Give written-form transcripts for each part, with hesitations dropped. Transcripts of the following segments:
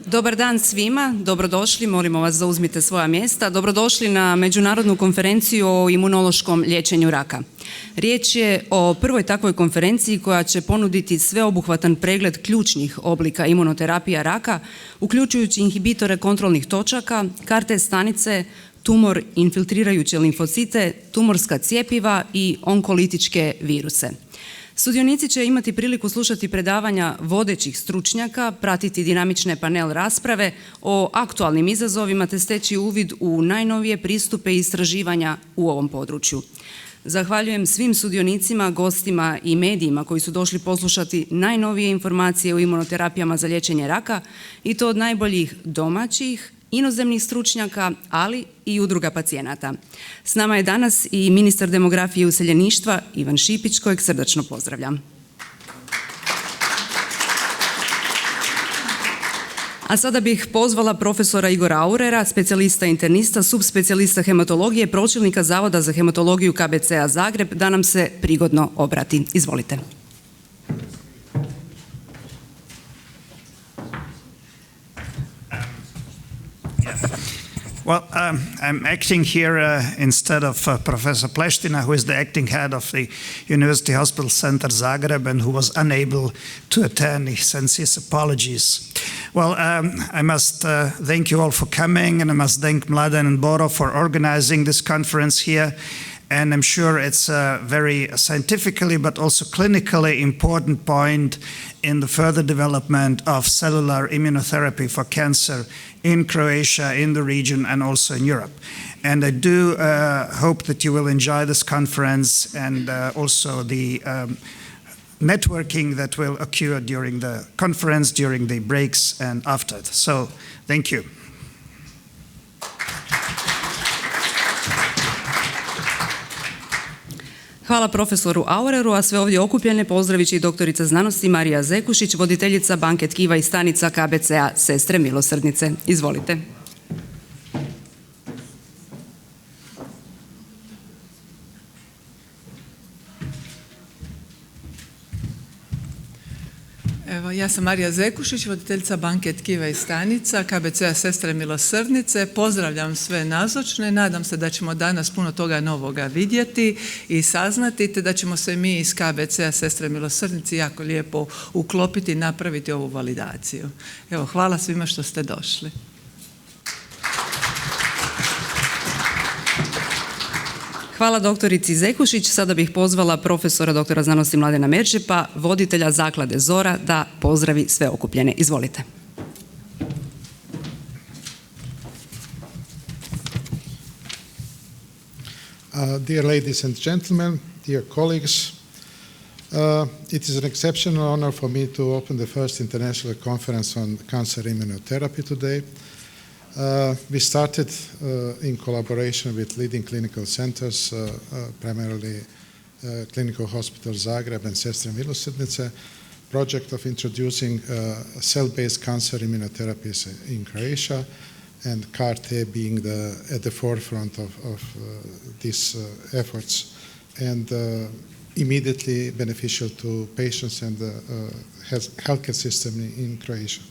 Dobar dan svima, dobrodošli, molimo vas zauzmite svoja mjesta. Dobrodošli na Međunarodnu konferenciju o imunološkom liječenju raka. Riječ je o prvoj takvoj konferenciji koja će ponuditi sveobuhvatan pregled ključnih oblika imunoterapija raka, uključujući inhibitore kontrolnih točaka, karte stanice, tumor infiltrirajuće limfocite, tumorska cjepiva i onkolitičke viruse. Sudionici će imati priliku slušati predavanja vodećih stručnjaka, pratiti dinamične panel rasprave o aktualnim izazovima te steći uvid u najnovije pristupe i istraživanja u ovom području. Zahvaljujem svim sudionicima, gostima i medijima koji su došli poslušati najnovije informacije o imunoterapijama za liječenje raka i to od najboljih domaćih, inozemnih stručnjaka, ali i udruga pacijenata. S nama je danas i ministar demografije i useljeništva Ivan Šipić, kojeg srdačno pozdravljam. A sada bih pozvala profesora Igora Aurera, specijalista internista, subspecijalista hematologije, pročelnika Zavoda za hematologiju KBC-a Zagreb, da nam se prigodno obrati. Izvolite. Well, I'm acting here instead of Professor Pleština, who is the acting head of the University Hospital Center Zagreb and who was unable to attend. He sends his apologies. Well, I must thank you all for coming, and I must thank Mladen and Boro for organizing this conference here. And I'm sure it's a very scientifically but also clinically important point in the further development of cellular immunotherapy for cancer in Croatia, in the region, and also in Europe. And I do hope that you will enjoy this conference and also the networking that will occur during the conference, during the breaks and after. So, thank you. Hvala profesoru Aureru, a sve ovdje okupljene pozdravit će i doktorica znanosti Marija Zekušić, voditeljica banke tkiva i stanica KBC-a Sestre milosrdnice. Izvolite. Evo, ja sam Marija Zekušić, voditeljica banke tkiva i stanica KBC-a Sestre milosrdnice. Pozdravljam sve nazočne. Nadam se da ćemo danas puno toga novoga vidjeti i saznati, te da ćemo se mi iz KBC-a Sestre milosrdnice jako lijepo uklopiti i napraviti ovu validaciju. Evo, hvala svima što ste došli. Hvala doktorici Zekušić. Sada bih pozvala profesora doktora znanosti Mladena Merćepa, voditelja Zaklade Zora, da pozdravi sve okupljene. Izvolite. Dear ladies and gentlemen, dear colleagues, it is an exceptional honor for me to open the first international conference on cancer immunotherapy today. We started in collaboration with leading clinical centers, primarily Clinical Hospital Zagreb and Sestre milosrdnice, project of introducing cell-based cancer immunotherapies in Croatia, and CAR-T being at the forefront of these efforts, and immediately beneficial to patients and the healthcare system in Croatia.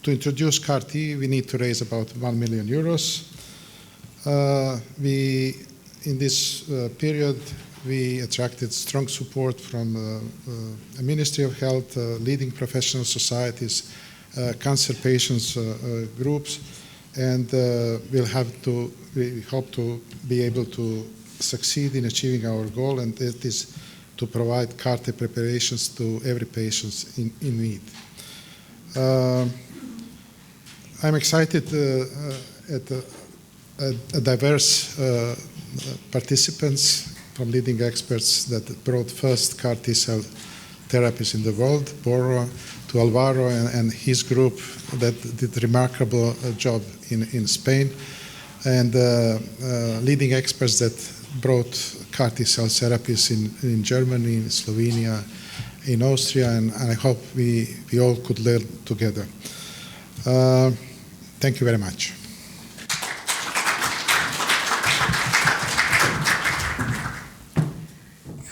To introduce CAR-T, we need to raise about 1 million euros. In this period, we attracted strong support from the Ministry of Health, leading professional societies, cancer patients groups, and we hope to be able to succeed in achieving our goal, and that is to provide CAR-T preparations to every patient in need. I'm excited at diverse participants from leading experts that brought first CAR T-cell therapies in the world, Boro, to Alvaro and his group that did a remarkable job in Spain, and leading experts that brought CAR T-cell therapies in Germany, in Slovenia, in Austria, and I hope we all could learn together. Thank you very much.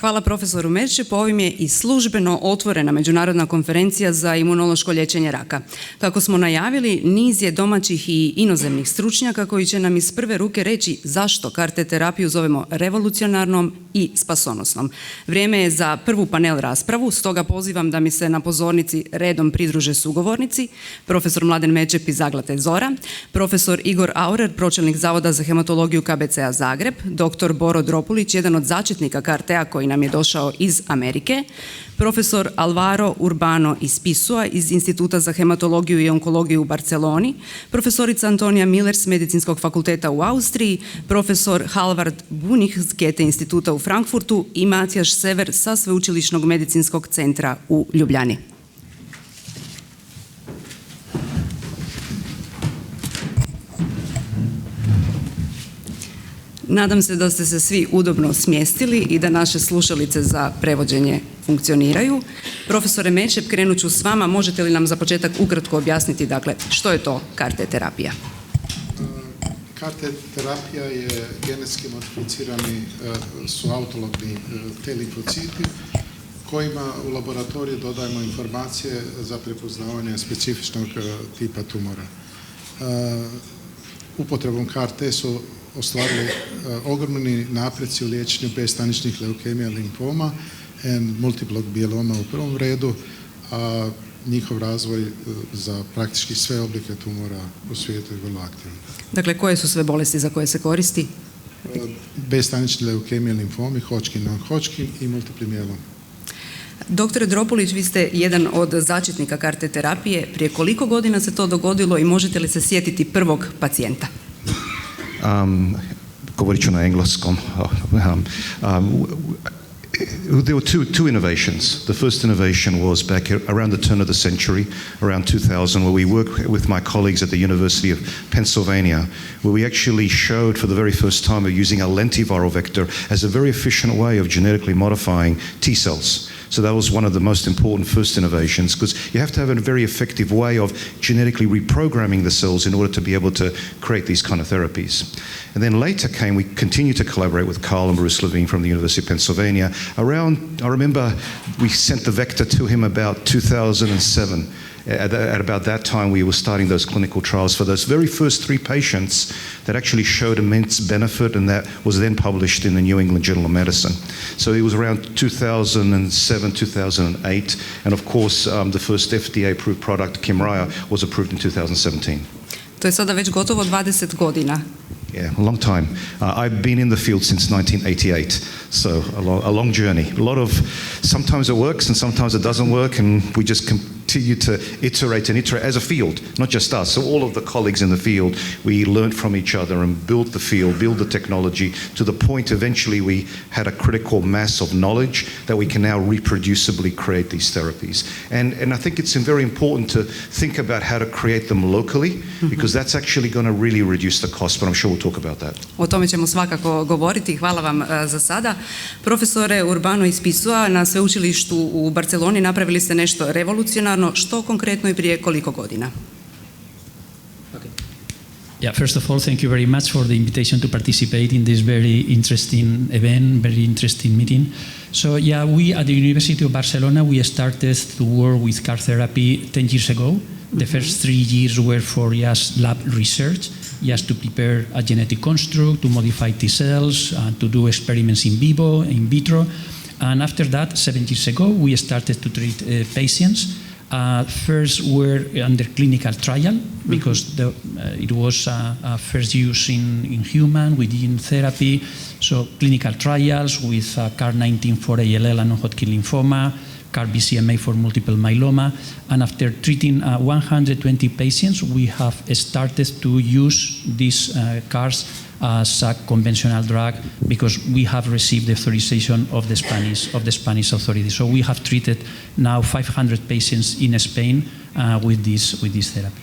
Hvala profesoru Merćepu. Ovim je i službeno otvorena Međunarodna konferencija za imunološko liječenje raka. Kako smo najavili, niz je domaćih i inozemnih stručnjaka koji će nam iz prve ruke reći zašto KT terapiju zovemo revolucionarnom i spasonosnom. Vrijeme je za prvu panel raspravu, stoga pozivam da mi se na pozornici redom pridruže sugovornici, profesor Mladen Merćep iz Zaklade Zora, profesor Igor Aurer, pročelnik Zavoda za hematologiju KBC-a Zagreb, dr. Boro Dropulić, jedan od začetnika KT-a koji nam je došao iz Amerike, profesor Alvaro Urbano-Ispizua iz Instituta za hematologiju i onkologiju u Barceloni, profesorica Antonia Muller s Medicinskog fakulteta u Austriji, profesor Halvard Boenig s Goethe Instituta u Frankfurtu i Matjaž Sever sa Sveučilišnog medicinskog centra u Ljubljani. Nadam se da ste se svi udobno smjestili i da naše slušalice za prevođenje funkcioniraju. Profesore Merćep, krenut ću s vama. Možete li nam za početak ukratko objasniti, dakle, što je to KT terapija? KT terapija je genetski modificirani su autologni T limfociti kojima u laboratoriju dodajemo informacije za prepoznavanje specifičnog tipa tumora. Upotrebom KT su ostvarili ogromni napreci u liječenju B-staničnih leukemija, limfoma i multiplog bijeloma u prvom redu, a njihov razvoj za praktički sve oblike tumora u svijetu je vrlo aktivan. Dakle, koje su sve bolesti za koje se koristi? B-stanični leukemija, limfomi, Hodgkin, non-Hodgkin i multipli mielom. Doktore Dropulić, vi ste jedan od začetnika KT terapije. Prije koliko godina se to dogodilo i možete li se sjetiti prvog pacijenta? Govorit ću na engleskom. There were two innovations. The first innovation was back around the turn of the century, around 2000, where we worked with my colleagues at the University of Pennsylvania, where we actually showed for the very first time of using a lentiviral vector as a very efficient way of genetically modifying T cells. So that was one of the most important first innovations, because you have to have a very effective way of genetically reprogramming the cells in order to be able to create these kind of therapies. And then later we continued to collaborate with Carl and Bruce Levine from the University of Pennsylvania. I remember we sent the vector to him about 2007. At about that time, we were starting those clinical trials for those very first 3 patients that actually showed immense benefit, and that was then published in the New England Journal of Medicine. So it was around 2007, 2008, and of course, the first FDA-approved product, Kymriah, was approved in 2017. To je sada već gotovo 20 godina. Yeah, a long time. I've been in the field since 1988, so a long journey. A lot of, sometimes it works and sometimes it doesn't work, and we just continue to iterate and iterate as a field, not just us. So all of the colleagues in the field, we learned from each other and built the field, build the technology, to the point eventually we had a critical mass of knowledge that we can now reproducibly create these therapies. And I think it's very important to think about how to create them locally, because that's actually going to really reduce the cost, but I'm sure we'll talk about that. O tome ćemo svakako govoriti. Hvala vam za sada. Profesore Urbano-Ispizua, na sveučilištu u Barceloni napravili ste nešto revolucionarno. Što konkretno i prije koliko godina? Yeah, first of all, thank you very much for the invitation to participate in this very interesting event, very interesting meeting. So, yeah, we at the University of Barcelona, we started to work with CAR therapy 10 years ago. The first 3 years were for just lab research, just to prepare a genetic construct, to modify T cells, to do experiments in vivo, in vitro. And after that, 7 years ago, we started to treat patients. First were under clinical trial, because it was first use in human with gene therapy. So clinical trials with CAR-19 for ALL and non-Hodgkin lymphoma, CAR-BCMA for multiple myeloma. And after treating 120 patients, we have started to use these CARs as a conventional drug, because we have received the authorization of the Spanish authorities. So we have treated now 500 patients in Spain with this therapy.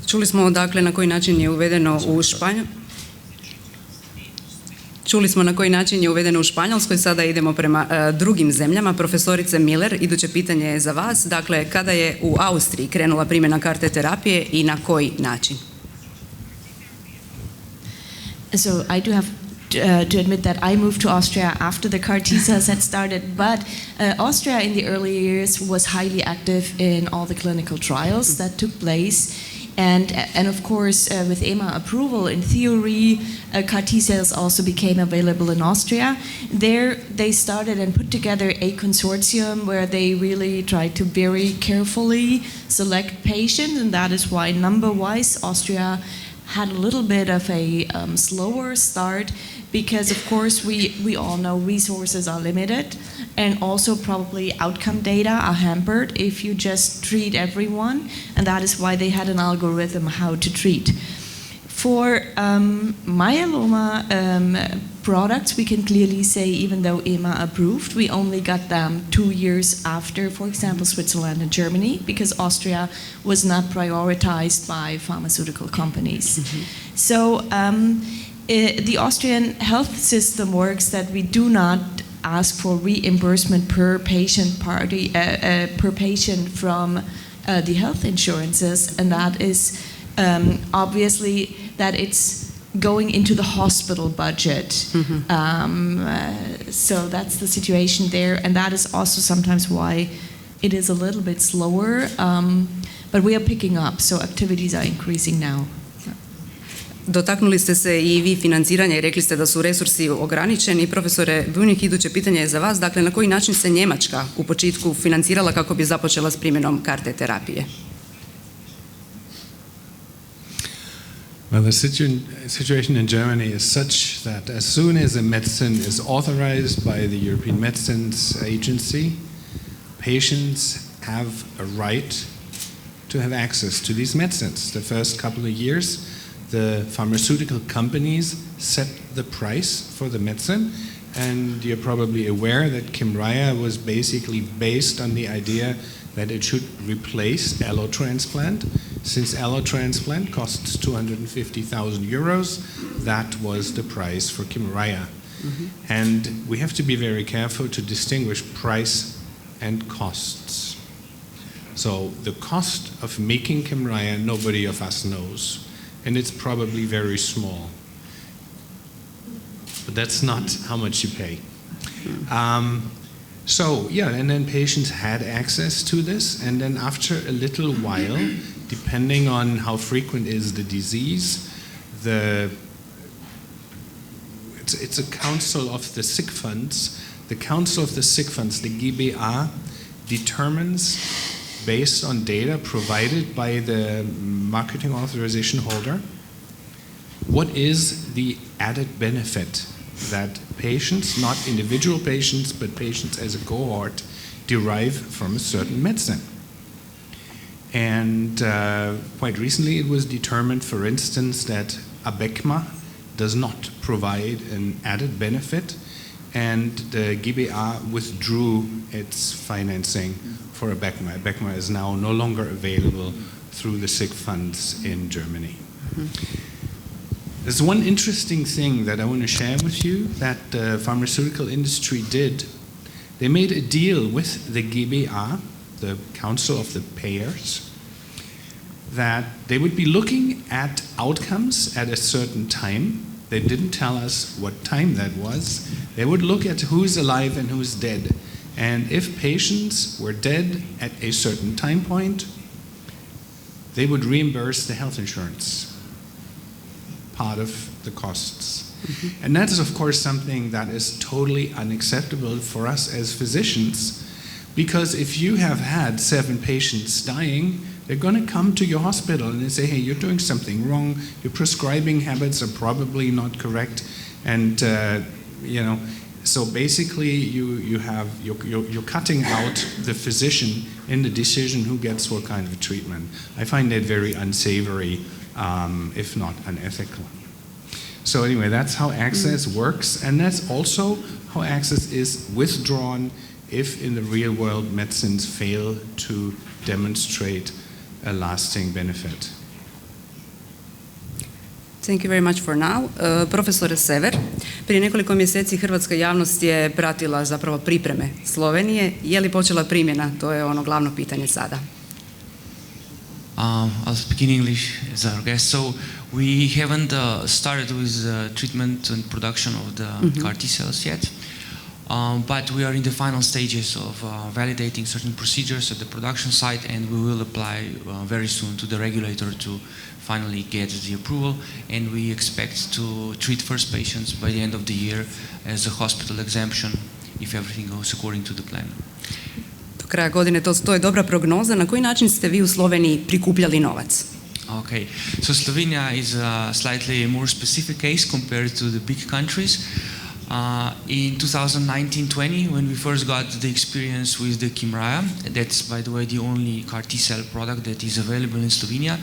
Čuli smo dakle na koji način je uvedeno u Španjolskoj. Čuli smo na koji način je uvedeno u Španjolskoj, sada idemo prema drugim zemljama. Profesorice Muller, iduće pitanje je za vas. Dakle, kada je u Austriji krenula primjena KT terapije i na koji način? So I do have to admit that I moved to Austria after the CAR T cells had started, but Austria in the early years was highly active in all the clinical trials that took place. And of course, with EMA approval, in theory, CAR T cells also became available in Austria. There, they started and put together a consortium where they really tried to very carefully select patients, and that is why number-wise Austria had a little bit of a slower start, because of course we all know resources are limited, and also probably outcome data are hampered if you just treat everyone, and that is why they had an algorithm how to treat. For myeloma products, we can clearly say, even though EMA approved, we only got them 2 years after, for example, Switzerland and Germany, because Austria was not prioritized by pharmaceutical companies. So the Austrian health system works that we do not ask for reimbursement per patient per patient from the health insurances, and that is obviously that it's going into the hospital budget. So that's the situation there, and that is also sometimes why it is a little bit slower, but we are picking up, so activities are increasing now. Dotaknuli ste se i vi financiranja i rekli ste da su resursi ograničeni. Profesore Boenig, iduće pitanje je za vas. Dakle, na koji način se Njemačka u početku financirala kako bi započela s primjenom karte terapije? Well, the situation in Germany is such that as soon as a medicine is authorized by the European Medicines Agency, patients have a right to have access to these medicines. The first couple of years, the pharmaceutical companies set the price for the medicine, and you're probably aware that Kymriah was basically based on the idea that it should replace allotransplant. Since allotransplant costs 250,000 euros, that was the price for Kymriah. And we have to be very careful to distinguish price and costs. So the cost of making Kymriah, nobody of us knows, and it's probably very small. But that's not how much you pay. So yeah, and then patients had access to this, and then after a little while, depending on how frequent is the disease, it's a council of the sick funds. The council of the sick funds, the GBA, determines based on data provided by the marketing authorization holder, what is the added benefit that patients, not individual patients, but patients as a cohort, derive from a certain medicine. And quite recently it was determined, for instance, that Abecma does not provide an added benefit, and the GBA withdrew its financing for Abecma. Abecma is now no longer available through the sick funds in Germany. There's one interesting thing that I want to share with you that the pharmaceutical industry did. They made a deal with the GBA, the Council of the Payers, that they would be looking at outcomes at a certain time. They didn't tell us what time that was. They would look at who's alive and who's dead. And if patients were dead at a certain time point, they would reimburse the health insurance part of the costs. And that is, of course, something that is totally unacceptable for us as physicians, because if you have had 7 patients dying, they're going to come to your hospital and they say, hey, you're doing something wrong, your prescribing habits are probably not correct, and so basically you're cutting out the physician in the decision who gets what kind of treatment. I find that very unsavory, if not unethical. So anyway, that's how access works, and that's also how access is withdrawn if in the real world medicines fail to demonstrate a lasting benefit. Thank you very much for now. Profesore Sever, prije nekoliko mjeseci hrvatska javnost je pratila zapravo pripreme Slovenije. Je li počela primjena? To je ono glavno pitanje sada. I'll speak in English as our guest. So we haven't started with treatment and production of the CAR T cells yet, but we are in the final stages of validating certain procedures at the production site, and we will apply very soon to the regulator to finally get the approval, and we expect to treat first patients by the end of the year as a hospital exemption if everything goes according to the plan. Do kraja godine to je dobra prognoza. Na koji način ste vi u Sloveniji prikupljali novac? Okay, so Slovenia is a slightly more specific case compared to the big countries. In 2019-20, when we first got the experience with the Kymriah, that's by the way the only CAR T cell product that is available in Slovenia,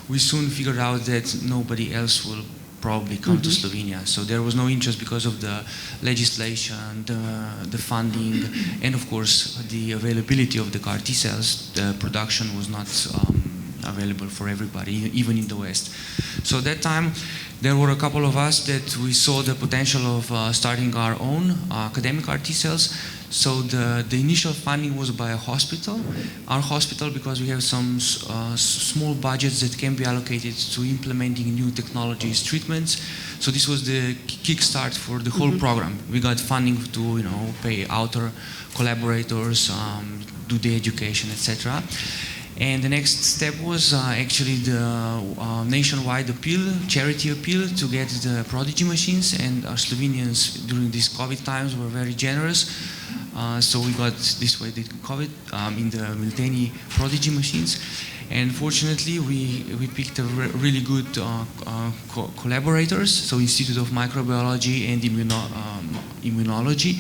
we soon figured out that nobody else will probably come to Slovenia. So there was no interest because of the legislation, the funding, and of course the availability of the CAR T cells. The production was not available for everybody, even in the West. So at that time, there were a couple of us that we saw the potential of starting our own academic CAR T cells. So the initial funding was by a hospital, our hospital, because we have some small budgets that can be allocated to implementing new technologies, treatments. So this was the kickstart for the whole program. We got funding to pay outer collaborators, do the education, etc. And the next step was actually the nationwide appeal, charity appeal, to get the Prodigy machines. And our Slovenians during these COVID times were very generous. So we got this way the COVID in the Mladen Prodigy machines. And fortunately, we picked a really good collaborators, so Institute of Microbiology and Immunology,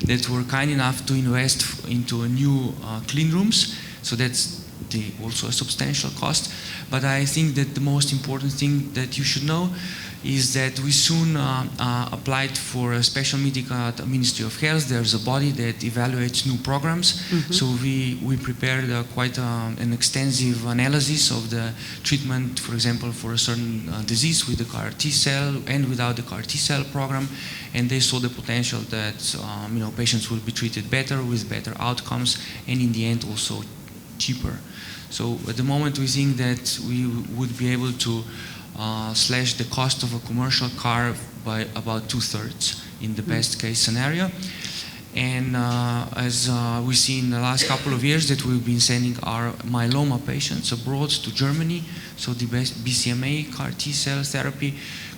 that were kind enough to invest into a new clean rooms. So that's also a substantial cost. But I think that the most important thing that you should know is that we soon applied for a special meeting at the Ministry of Health. There's a body that evaluates new programs. So we prepared quite an extensive analysis of the treatment, for example, for a certain disease with the CAR T cell and without the CAR T cell program. And they saw the potential that patients will be treated better with better outcomes, and in the end also cheaper. So at the moment we think that we would be able to slash the cost of a commercial car by about 2/3 in the best case scenario. And as we see in the last couple of years that we've been sending our myeloma patients abroad to Germany. So the BCMA CAR T cell therapy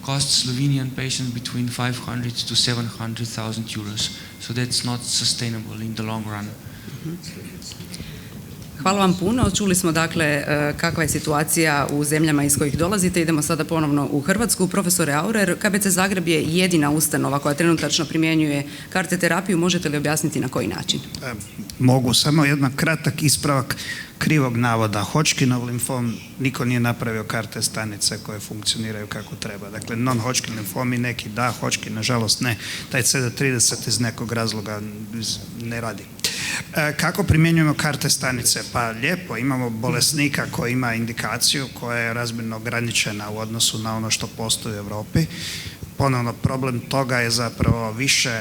costs Slovenian patients between 500 to 700,000 euros. So that's not sustainable in the long run. Hvala vam puno. Čuli smo dakle kakva je situacija u zemljama iz kojih dolazite. Idemo sada ponovno u Hrvatsku. Profesore Aurer, KBC Zagreb je jedina ustanova koja trenutačno primjenjuje CAR-T terapiju. Možete li objasniti na koji način? Mogu, samo jedan kratak ispravak krivog navoda. Hodgkinov limfom niko nije napravio CAR-T stanice koje funkcioniraju kako treba. Dakle, non-Hodgkin limfomi neki da, Hodgkin nažalost ne. Taj CD30 iz nekog razloga ne radi. Kako primjenjujemo CAR-T stanice? Pa lijepo, imamo bolesnika koji ima indikaciju koja je razmjerno ograničena u odnosu na ono što postoji u Europi. Ponovno, problem toga je zapravo više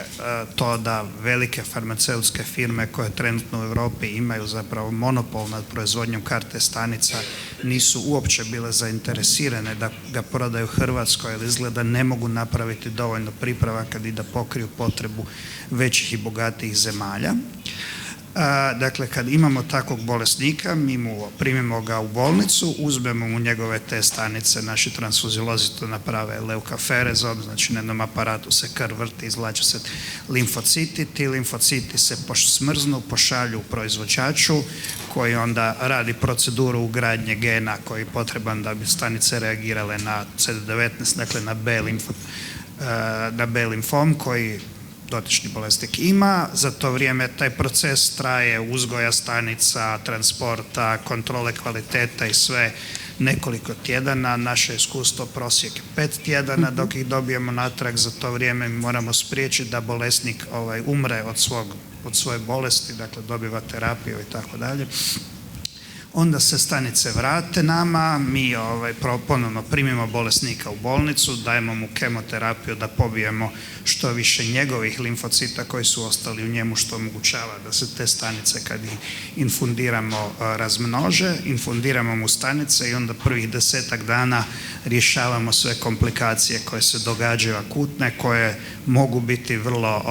to da velike farmaceutske firme koje trenutno u Europi imaju zapravo monopol nad proizvodnjom CAR-T stanica nisu uopće bile zainteresirane da ga prodaju Hrvatskoj, jer izgleda ne mogu napraviti dovoljno pripravaka i da pokriju potrebu većih i bogatijih zemalja. Dakle, kad imamo takvog bolesnika, mi mu primimo ga u bolnicu, uzmemo mu njegove te stanice, naši transfuziolozi to naprave leukaferezom, znači na jednom aparatu se krv vrti, izvlače se limfociti, ti limfociti se smrznu, pošalju proizvođaču koji onda radi proceduru ugradnje gena koji je potreban da bi stanice reagirale na CD19, dakle na B limfom koji dotični bolesnik ima. Za to vrijeme taj proces traje uzgoja stanica, transporta, kontrole kvaliteta i sve nekoliko tjedana. Naše iskustvo prosjek je 5 tjedana dok ih dobijemo natrag. Za to vrijeme mi moramo spriječiti da bolesnik umre od svoje bolesti, dakle dobiva terapiju i tako dalje. onda se stanice vrate nama, mi ponovno primimo bolesnika u bolnicu, dajemo mu kemoterapiju da pobijemo što više njegovih limfocita koji su ostali u njemu, što omogućava da se te stanice kad ih infundiramo razmnože, infundiramo mu stanice i onda prvih 10-ak dana rješavamo sve komplikacije koje se događaju akutne, koje mogu biti vrlo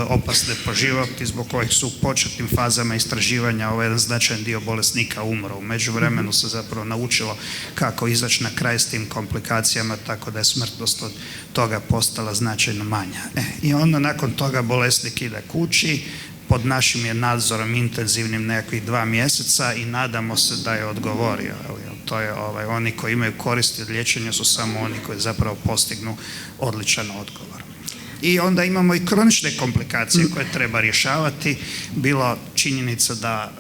opasne po život i zbog kojih su u početnim fazama istraživanja jedan značajan dio bolesnika umro. U međuvremenu se zapravo naučilo kako izaći na kraj s tim komplikacijama, tako da je smrtnost od toga postala značajno manja. I onda nakon toga bolesnik ide kući, pod našim je nadzorom intenzivnim nekakvih 2 mjeseca i nadamo se da je odgovorio. To je oni koji imaju koristi od liječenja su samo oni koji zapravo postignu odličan odgovor. I onda imamo i kronične komplikacije koje treba rješavati, bilo činjenica da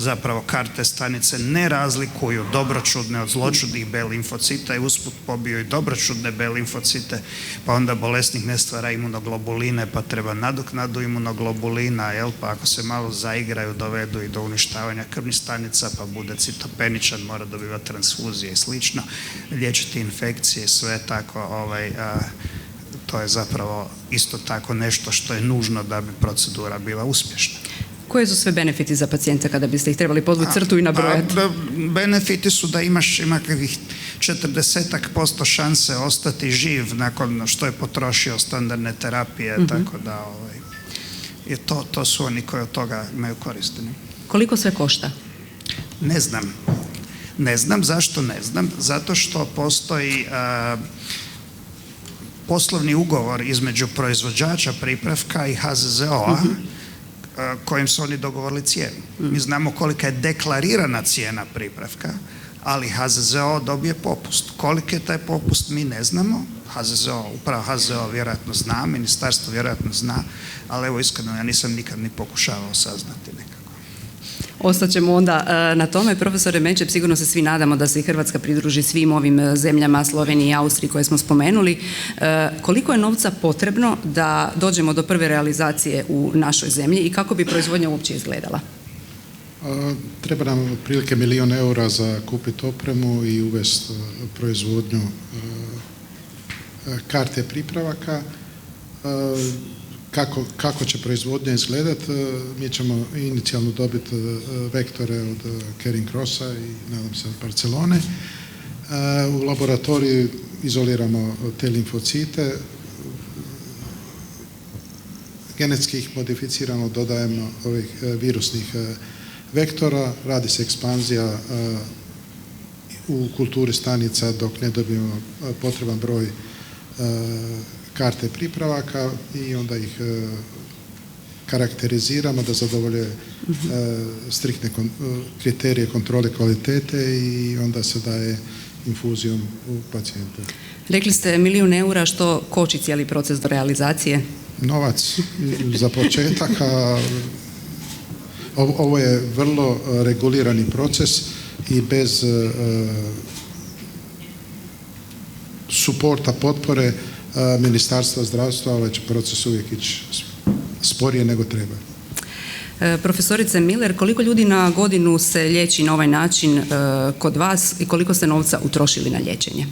zapravo karte stanice ne razlikuju dobročudne od zločudnih B limfocita i usput pobiju i dobročudne B limfocite, pa onda bolesnik ne stvara imunoglobuline, pa treba nadoknadu imunoglobulina, pa ako se malo zaigraju dovedu i do uništavanja krvnih stanica, pa bude citopeničan, mora dobivati transfuzije i slično, liječiti infekcije i sve tako, to je zapravo isto tako nešto što je nužno da bi procedura bila uspješna. Koje su sve benefiti za pacijenta kada biste ih trebali podvući crtu i nabrojati? Benefiti su da ima kakvih 40% šanse ostati živ nakon što je potrošio standardne terapije, tako da to su oni koji od toga imaju koristi. Koliko sve košta? Ne znam. Ne znam. Zašto ne znam? Zato što postoji poslovni ugovor između proizvođača pripravka i HZZO-a kojim su oni dogovorili cijenu. Mi znamo kolika je deklarirana cijena pripravka, ali HZZO dobije popust. Koliki je taj popust mi ne znamo. Upravo HZZO vjerojatno zna, ministarstvo vjerojatno zna, ali evo iskreno ja nisam nikad ni pokušavao saznati nekako. Ostaćemo onda na tome. Profesore Merćep, sigurno se svi nadamo da se i Hrvatska pridruži svim ovim zemljama, Sloveniji i Austriji koje smo spomenuli. Koliko je novca potrebno da dođemo do prve realizacije u našoj zemlji i kako bi proizvodnja uopće izgledala? Treba nam otprilike 1 milijun eura za kupiti opremu i uvesti proizvodnju karte pripravaka. Kako će proizvodnja izgledati, mi ćemo inicijalno dobiti vektore od Kering Crossa i nadam se od Barcelone. U laboratoriju izoliramo te limfocite, genetski ih modificiramo, dodajemo ovih virusnih vektora, radi se ekspanzija u kulturi stanica dok ne dobijemo potreban broj karte pripravaka i onda ih karakteriziramo da zadovolje striktne kriterije kontrole kvalitete i onda se daje infuzijom u pacijente. Rekli ste 1 milijun eura, što koči cijeli proces do realizacije? Novac za početak, a ovo je vrlo regulirani proces i bez suporta, potpore Ministarstva zdravstva ovaj će proces uvijek ići sporije nego treba. Profesorice Muller, koliko ljudi na godinu se liječi na ovaj način kod vas i koliko ste novca utrošili na liječenje?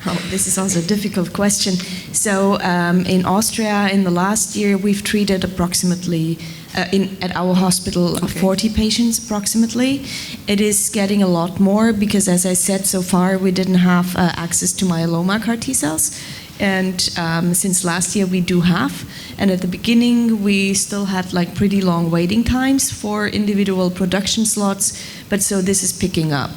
Oh, this is also a difficult question. So in Austria, in the last year, we've treated approximately, at our hospital, 40 patients approximately. It is getting a lot more because, as I said, so far we didn't have access to myeloma CAR T cells. And since last year we do have. And at the beginning we still had like pretty long waiting times for individual production slots, but so this is picking up.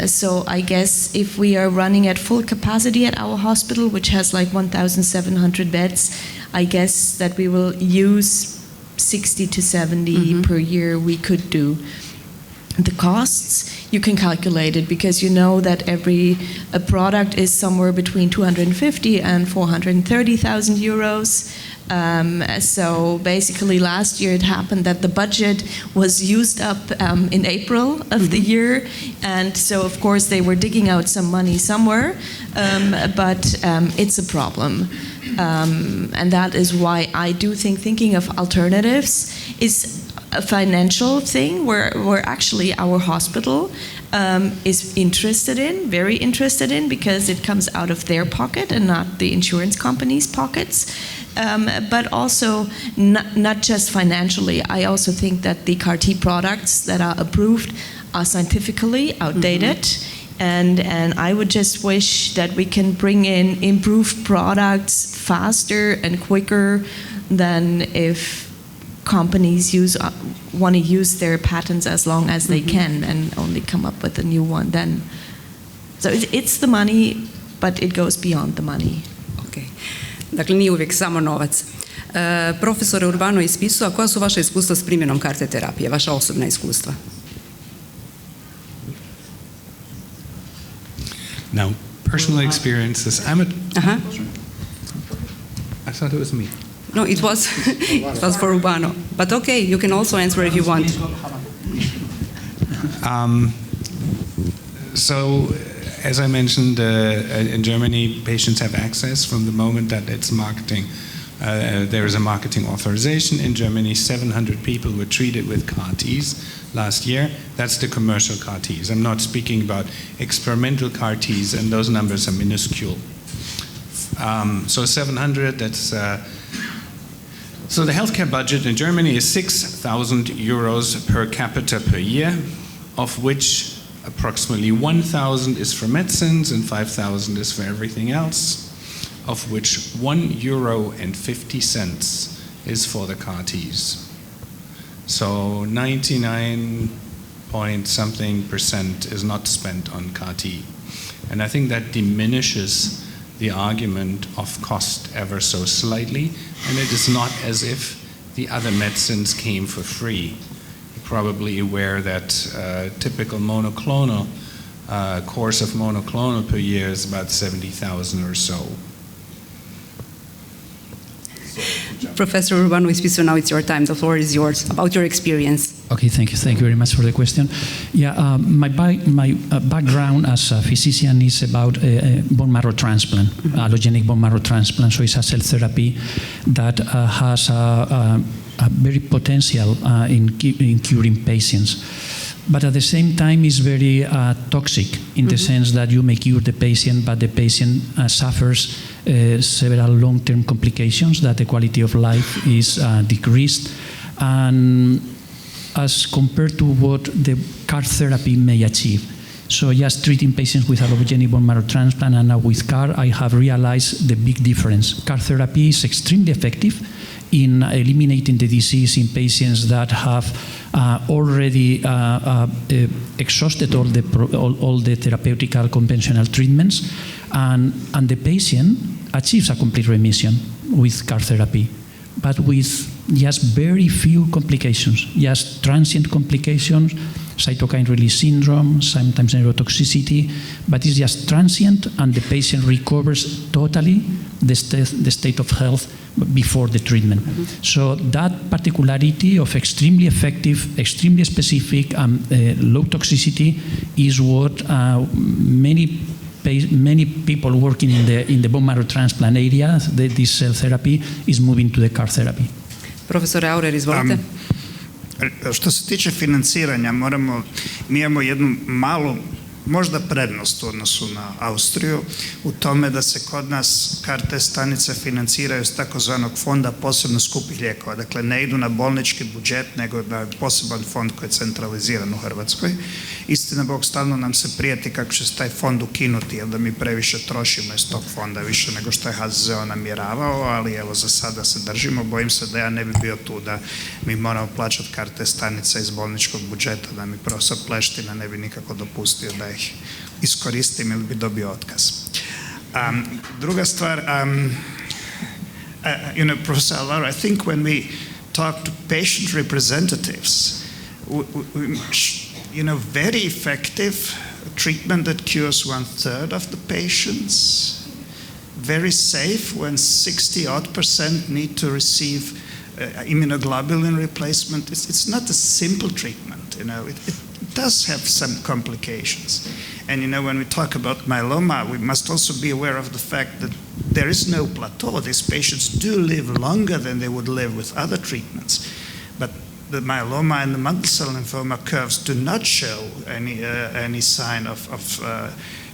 So I guess if we are running at full capacity at our hospital, which has like 1,700 beds, I guess that we will use 60 to 70 per year we could do. The costs, you can calculate it because you know that a product is somewhere between 250 and 430,000 euros. So basically last year it happened that the budget was used up in April of the year, and so of course they were digging out some money somewhere, but it's a problem. And that is why I do think thinking of alternatives is a financial thing where actually our hospital is interested in, very interested in, because it comes out of their pocket and not the insurance company's pockets. But also not just financially. I also think that the CAR-T products that are approved are scientifically outdated. And I would just wish that we can bring in improved products faster and quicker than if companies want to use their patents as long as they can and only come up with a new one then. So it's the money, but it goes beyond the money. Okay. Dakle, nije uvijek samo novac. Profesore Urbano-Ispizua, koja su vaša iskustva s primjenom karte terapije, vaša osobna iskustva? Now, personal experiences. I thought it was me. No, it was for Urbano. But okay, you can also answer if you want. So, as I mentioned, in Germany, patients have access from the moment that it's marketing. There is a marketing authorization. In Germany, 700 people were treated with CAR-Ts last year. That's the commercial CAR-Ts. I'm not speaking about experimental CAR-Ts, and those numbers are minuscule. So 700, that's... So the healthcare budget in Germany is 6,000 euros per capita per year, of which approximately 1,000 is for medicines and 5,000 is for everything else, of which €1.50 is for the CAR-Ts. So 99-point-something% is not spent on CAR-T. And I think that diminishes the argument of cost ever so slightly, and it is not as if the other medicines came for free. You're probably aware that typical monoclonal course of monoclonal per year is about 70,000 or so. Professor Urbano-Ispizua, now it's your time. The floor is yours. About your experience. Okay, thank you. Thank you very much for the question. Yeah, my background as a physician is about bone marrow transplant, allogenic bone marrow transplant. So it's a cell therapy that has a very potential in curing patients. But at the same time, it's very toxic in the sense that you may cure the patient, but the patient suffers several long-term complications, that the quality of life is decreased. And as compared to what the CAR therapy may achieve. So just treating patients with allogenic bone marrow transplant and now with CAR, I have realized the big difference. CAR therapy is extremely effective in eliminating the disease in patients that have already exhausted all the therapeutical conventional treatments, and the patient achieves a complete remission with CAR therapy, but with just very few complications, just transient complications, cytokine release syndrome, sometimes neurotoxicity, but it's just transient and the patient recovers totally the state of health before the treatment. So that particularity of extremely effective, extremely specific, low toxicity is what many people working in the bone marrow transplant area, this cell therapy, is moving to the CAR therapy. Profesor Aurer, izvolite. Što se tiče financiranja, mi imamo jednu malu, možda prednost u odnosu na Austriju u tome da se kod nas CAR-T stanice financiraju s takozvanog fonda posebno skupih lijekova. Dakle, ne idu na bolnički budžet, nego na poseban fond koji je centraliziran u Hrvatskoj. Istina Bog, stalno nam se prijeti kako će se taj fond ukinuti, jer da mi previše trošimo iz tog fonda, više nego što je HZZO namjeravao, ali evo za sada se držimo. Bojim se da ja ne bi bio tu da mi moramo plaćati CAR-T stanice iz bolničkog budžeta, da mi profesor Pleština ne bi nikako dopustio da ih iskoristim ili bi dobio otkaz. Druga stvar, Professor Alvaro, I think when we talk to patient representatives, very effective treatment that cures 1/3 of the patients, very safe when 60% need to receive immunoglobulin replacement. It's not a simple treatment, it does have some complications. And when we talk about myeloma, we must also be aware of the fact that there is no plateau. These patients do live longer than they would live with other treatments. But the myeloma and the mantle cell lymphoma curves do not show any sign of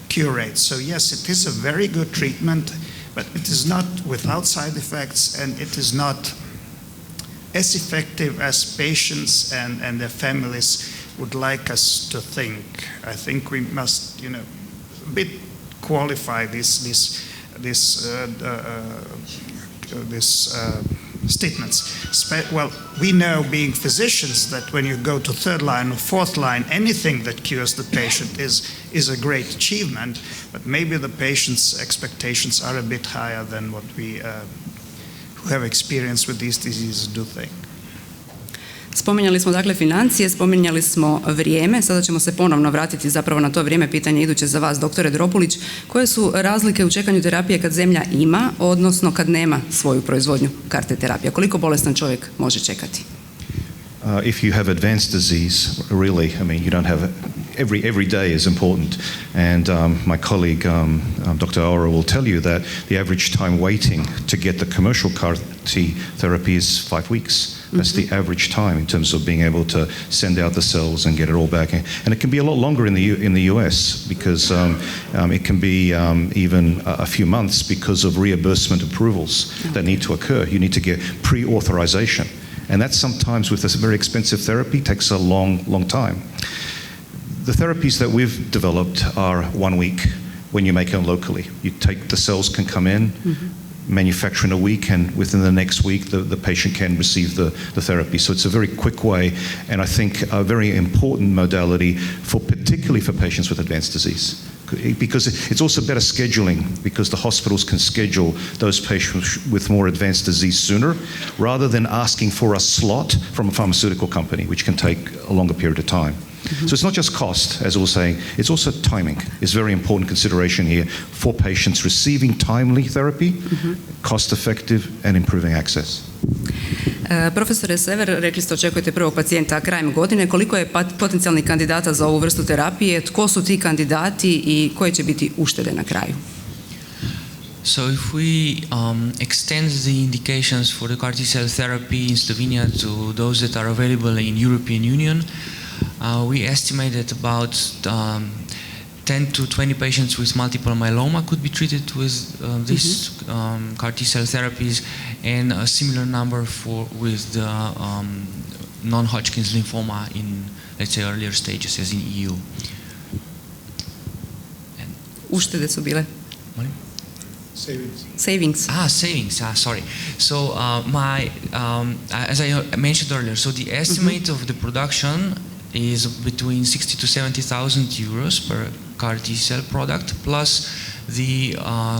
cure rate. So yes, it is a very good treatment, but it is not without side effects, and it is not as effective as patients and their families would like us to think. I think we must, a bit qualify these statements. Well, we know, being physicians, that when you go to third line or fourth line, anything that cures the patient is a great achievement, but maybe the patient's expectations are a bit higher than what we who have experience with these diseases do think. Spominjali smo dakle financije, spominjali smo vrijeme, sada ćemo se ponovno vratiti zapravo na to vrijeme. Pitanje iduće za vas, doktore Dropulić. Koje su razlike u čekanju terapije kad zemlja ima, odnosno kad nema svoju proizvodnju karte terapija? Koliko bolestan čovjek može čekati? If you have advanced disease, really, you don't have every day is important. And my colleague, Dr. Aurer, will tell you that the average time waiting to get the commercial CAR-T therapy is 5 weeks. That's the average time in terms of being able to send out the cells and get it all back. And it can be a lot longer in the US because it can be even a few months because of reimbursement approvals that need to occur. You need to get pre-authorization. And that sometimes with this very expensive therapy takes a long time. The therapies that we've developed are 1 week when you make them locally. You take the cells can come in, manufacture in a week, and within the next week the patient can receive the therapy. So it's a very quick way, and I think a very important modality particularly for patients with advanced disease. Because it's also better scheduling, because the hospitals can schedule those patients with more advanced disease sooner, rather than asking for a slot from a pharmaceutical company, which can take a longer period of time. So it's not just cost, as I was saying, it's also timing. It's a very important consideration here for patients receiving timely therapy, cost effective and improving access. Profesore Sever, rekli ste očekujete prvog pacijenta krajem godine. Koliko je potencijalnih kandidata za ovu vrstu terapije? Tko su ti kandidati i koje će biti uštede na kraju? So if we extend the indications for the CAR T-cell therapy in Slovenia to those that are available in European Union, we estimate that about 10 to 20 patients with multiple myeloma could be treated with these CAR T-cell therapies, and a similar number with the non-Hodgkin's lymphoma in, let's say, earlier stages as in EU. Uštede su bile? Savings. Savings. Sorry. So as I mentioned earlier, so the estimate of the production is between 60 to 70,000 euros per CAR T-cell product, plus the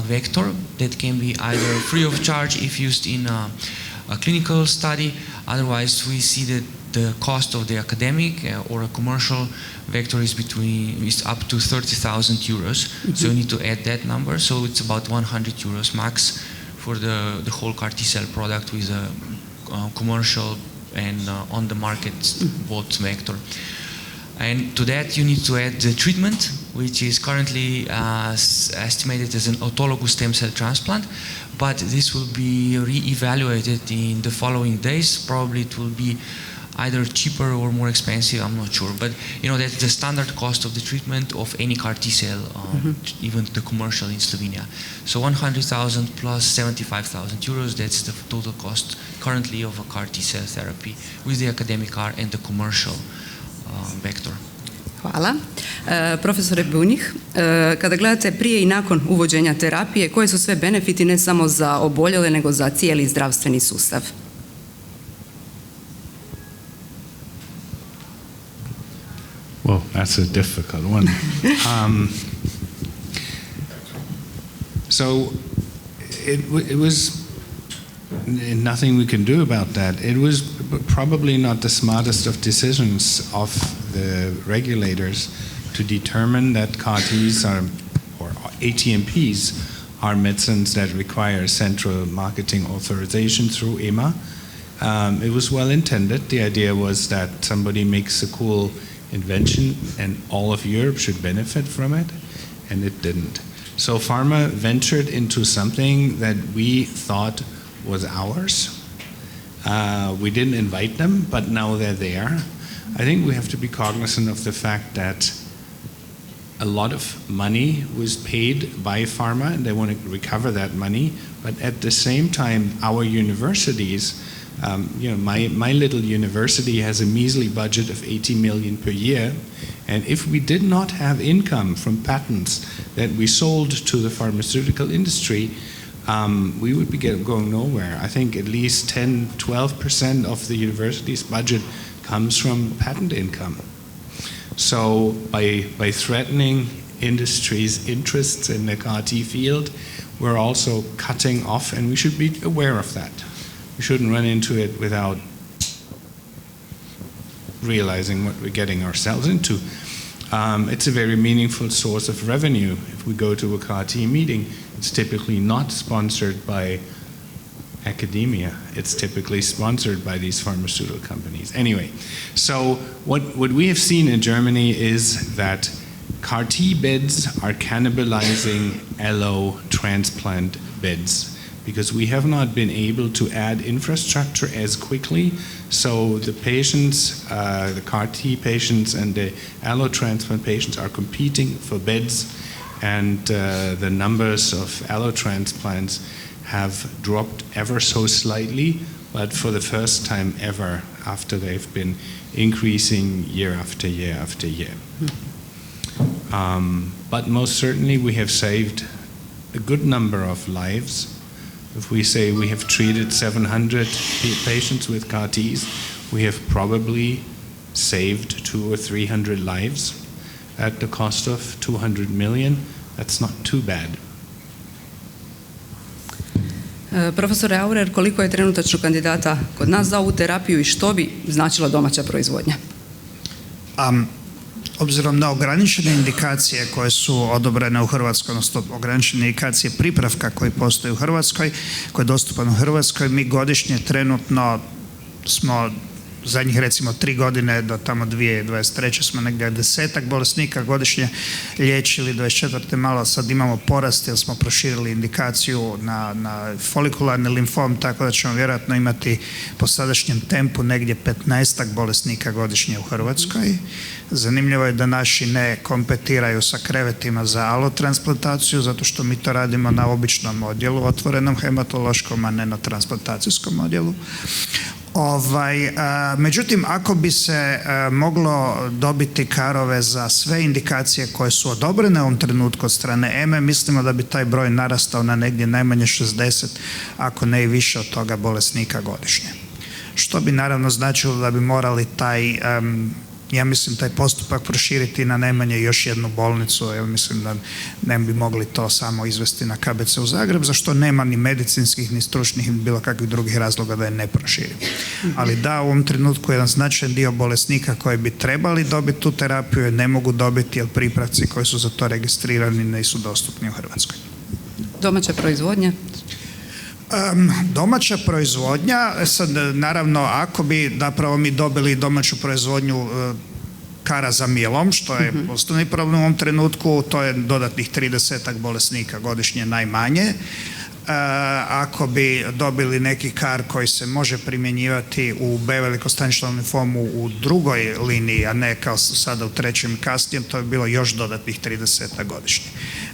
vector that can be either free of charge if used in a clinical study. Otherwise, we see that the cost of the academic or a commercial vector is up to 30,000 euros. So you need to add that number. So it's about 100 euros max for the whole CAR T-cell product with a commercial and on the market both vector. And to that you need to add the treatment, which is currently estimated as an autologous stem cell transplant, but this will be re-evaluated in the following days. Probably it will be either cheaper or more expensive, I'm not sure, but that's the standard cost of the treatment of any CAR T-cell, even the commercial in Slovenia. So 100,000 plus 75,000 euros, that's the total cost currently of a CAR T-cell therapy with the academic CAR and the commercial vector. Hvala. Profesore Boenig, kada gledate prije i nakon uvođenja terapije, koje su sve benefiti ne samo za oboljele, nego za cijeli zdravstveni sustav? Well, that's a difficult one. So it was nothing we can do about that. It was probably not the smartest of decisions of the regulators to determine that CAR-Ts or ATMPs are medicines that require central marketing authorization through EMA. It was well intended. The idea was that somebody makes a cool invention and all of Europe should benefit from it, and it didn't. So pharma ventured into something that we thought was ours, We didn't invite them, but now they're there. I think we have to be cognizant of the fact that a lot of money was paid by pharma, and they want to recover that money. But at the same time, our universities, my little university has a measly budget of 80 million per year. And if we did not have income from patents that we sold to the pharmaceutical industry, we would be going nowhere. I think at least 10-12% of the university's budget comes from patent income. So by threatening industry's interests in the CAR-T field, we're also cutting off, and we should be aware of that. We shouldn't run into it without realizing what we're getting ourselves into. It's a very meaningful source of revenue. If we go to a CAR-T meeting, it's typically not sponsored by academia. It's typically sponsored by these pharmaceutical companies. Anyway, so what we have seen in Germany is that CAR-T beds are cannibalizing allo transplant beds because we have not been able to add infrastructure as quickly. So the patients, the CAR-T patients and the allo transplant patients are competing for beds, and the numbers of allo transplants have dropped ever so slightly, but for the first time ever after they've been increasing year after year after year. But most certainly we have saved a good number of lives. If we say we have treated 700 patients with CAR-Ts, we have probably saved 200 or 300 lives at the cost of 200 million. That's not too bad. Profesore Aurer, koliko je trenutačno kandidata kod nas za ovu terapiju i što bi značila domaća proizvodnja? Obzirom na ograničene indikacije koje su odobrene u Hrvatskoj, odnosno ograničene indikacije pripravka koji postoji u Hrvatskoj, koji je dostupan u Hrvatskoj, mi godišnje trenutno smo zadnjih recimo 3 godine do tamo 2023. smo negdje 10-ak bolesnika godišnje liječili, 24. malo sad imamo porast jer smo proširili indikaciju na folikularni limfom, tako da ćemo vjerojatno imati po sadašnjem tempu negdje 15-ak bolesnika godišnje u Hrvatskoj. Zanimljivo je da naši ne kompetiraju sa krevetima za alotransplantaciju, zato što mi to radimo na običnom odjelu, otvorenom hematološkom, a ne na transplantacijskom odjelu. Međutim, ako bi se moglo dobiti karove za sve indikacije koje su odobrene u ovom trenutku od strane EMA, mislimo da bi taj broj narastao na negdje najmanje 60, ako ne i više od toga bolesnika godišnje. Što bi naravno značilo da bi morali taj postupak proširiti na najmanje još jednu bolnicu. Ja mislim da ne bi mogli to samo izvesti na KBC-u Zagreb, za što nema ni medicinskih, ni stručnih, ni bilo kakvih drugih razloga da je ne proširimo. Ali da, u ovom trenutku jedan značajan dio bolesnika koji bi trebali dobiti tu terapiju je ne mogu dobiti jer pripravci koji su za to registrirani nisu dostupni u Hrvatskoj. Domaća proizvodnja? Domaća proizvodnja, sad naravno ako bi zapravo mi dobili domaću proizvodnju kara za mielom, što je osnovni problem u ovom trenutku, to je dodatnih 30-ak bolesnika godišnje najmanje. Ako bi dobili neki kar koji se može primjenjivati u B velikostaničnom limfomu u drugoj liniji, a ne kao sada u trećem i kasnijem, to bi bilo još dodatnih 30 godišnje.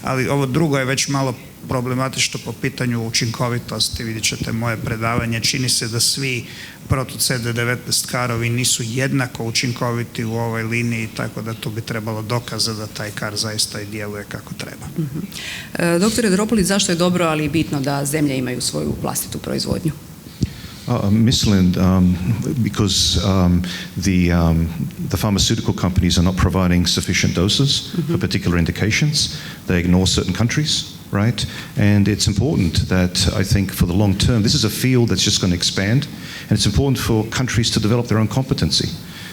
Ali ovo drugo je već malo problematično po pitanju učinkovitosti. Vidjet ćete moje predavanje. Čini se da svi proto-CD19 karovi nisu jednako učinkoviti u ovoj liniji, tako da tu bi trebalo dokaza da taj kar zaista i djeluje kako treba. Doktore Dropulić, zašto je dobro, ali i bitno da zemlje imaju svoju vlastitu proizvodnju? Mislim, because the pharmaceutical companies are not providing sufficient doses for particular indications. They ignore certain countries, right? And it's important that, I think, for the long term, this is a field that's just going to expand, and it's important for countries to develop their own competency.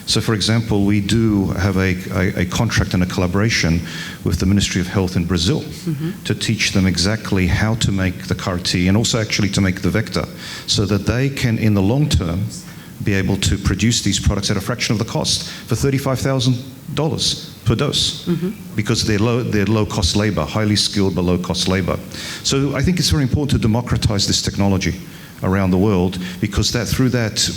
So, for example, we do have a contract and a collaboration with the Ministry of Health in Brazil to teach them exactly how to make the CAR-T and also actually to make the vector so that they can, in the long term, be able to produce these products at a fraction of the cost for $35,000 per dose because they're low-cost labor, highly skilled but low-cost labor. So I think it's very important to democratize this technology. around the world, because through that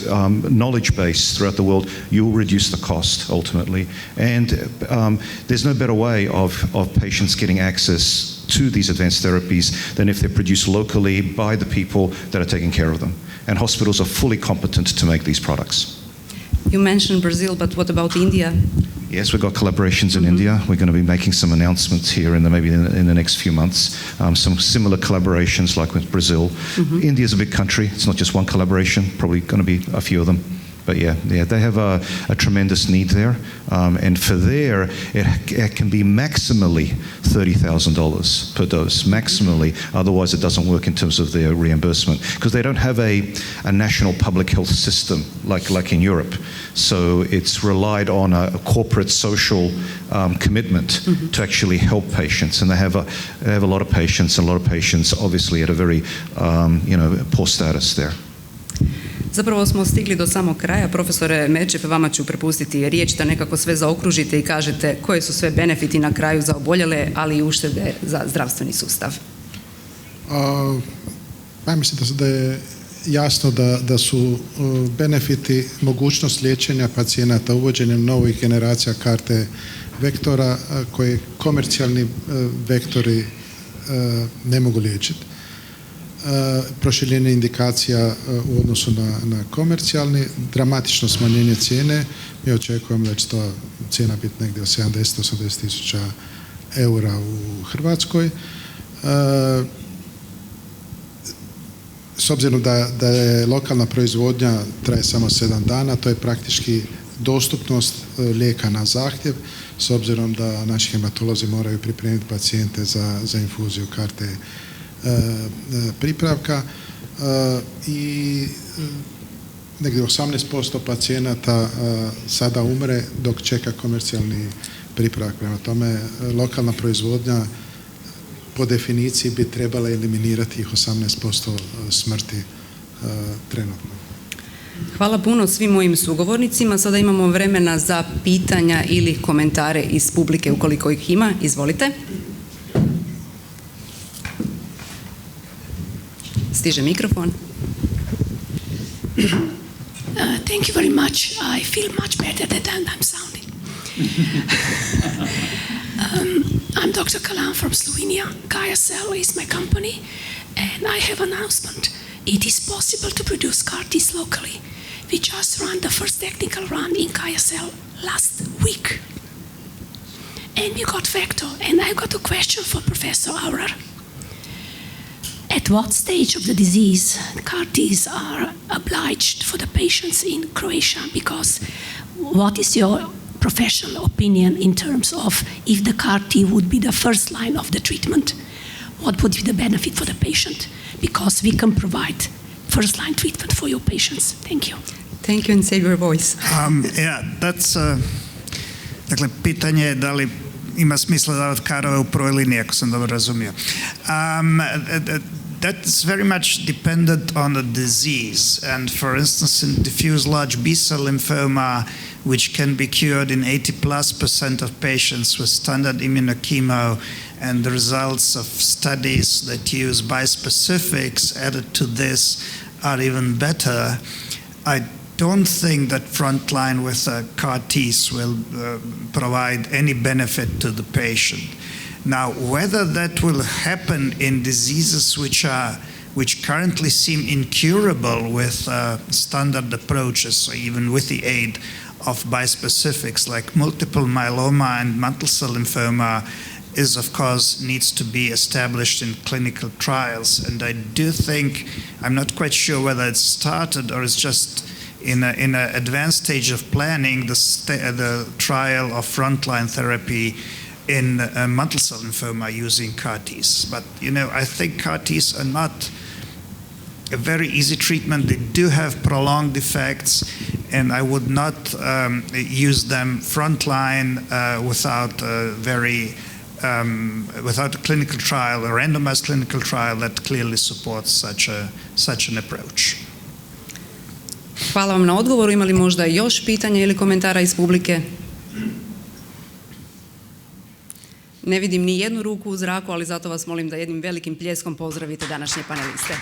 knowledge base throughout the world, you'll reduce the cost ultimately. And there's no better way of patients getting access to these advanced therapies than if they're produced locally by the people that are taking care of them. And hospitals are fully competent to make these products. You mentioned Brazil, but what about India? Yes, we've got collaborations in India. We're going to be making some announcements here maybe in the next few months. Some similar collaborations like with Brazil. India is a big country. It's not just one collaboration, probably going to be a few of them. But yeah, they have a tremendous need there. And for there, it can be maximally $30,000 per dose, maximally. Otherwise, it doesn't work in terms of their reimbursement, because they don't have a national public health system like in Europe. So it's relied on a corporate social commitment to actually help patients. And they have a lot of patients, and a lot of patients obviously at a very poor status there. Zapravo smo stigli do samog kraja. Profesore Merćep, vama ću prepustiti riječ da nekako sve zaokružite i kažete koje su sve benefiti na kraju za oboljele, ali i uštede za zdravstveni sustav. Ja mislim da je jasno da su benefiti mogućnost liječenja pacijenata uvođenjem novih generacija karte vektora koje komercijalni vektori ne mogu liječiti. Proširenje indikacija u odnosu na komercijalni, dramatično smanjenje cijene. Mi očekujemo da će to cijena biti negdje od 70-80 tisuća eura u Hrvatskoj. S obzirom da je lokalna proizvodnja traje samo 7 dana, to je praktički dostupnost lijeka na zahtjev, s obzirom da naši hematolozi moraju pripremiti pacijente za infuziju karte pripravka i negdje 18% pacijenata sada umre dok čeka komercijalni pripravak. Prema tome, lokalna proizvodnja po definiciji bi trebala eliminirati ih 18% smrti trenutno. Hvala puno svim mojim sugovornicima. Sada imamo vremena za pitanja ili komentare iz publike ukoliko ih ima. Izvolite. Stiže mikrofon. Thank you very much. I feel much better than I'm sounding. I'm Dr. Kalan from Slovenia. KBC-a is my company, and I have an announcement. It is possible to produce CAR-Ts locally. We just ran the first technical run in KBC-a last week. And we got vector, and I got a question for Professor Aurer. At what stage of the disease CAR-Ts are obliged for the patients in Croatia? Because what is your professional opinion in terms of if the CAR-T would be the first line of the treatment? What would be the benefit for the patient? Because we can provide first line treatment for your patients. Thank you. Thank you, and save your voice. That's dakle, pitanje je da li ima smisla davati karove u prvoj liniji, ako sam dobro razumio. That's very much dependent on the disease. And for instance, in diffuse large B-cell lymphoma, which can be cured in 80+% of patients with standard immunochemo, and the results of studies that use bispecifics added to this are even better, I don't think that frontline with CAR-Ts will provide any benefit to the patient. Now, whether that will happen in diseases which currently seem incurable with standard approaches, or even with the aid of bispecifics like multiple myeloma and mantle cell lymphoma, is of course needs to be established in clinical trials. And I do think, I'm not quite sure whether it's started or it's just in an advanced stage of planning, the trial of frontline therapy in mantle cell lymphoma using CAR-Ts. But, I think CAR-Ts are not a very easy treatment. They do have prolonged effects, and I would not use them frontline without a clinical trial, a randomized clinical trial that clearly supports such an approach. Hvala vam na odgovoru. Ima li možda još pitanja ili komentara iz publike? Ne vidim ni jednu ruku u zraku, ali zato vas molim da jednim velikim pljeskom pozdravite današnje paneliste.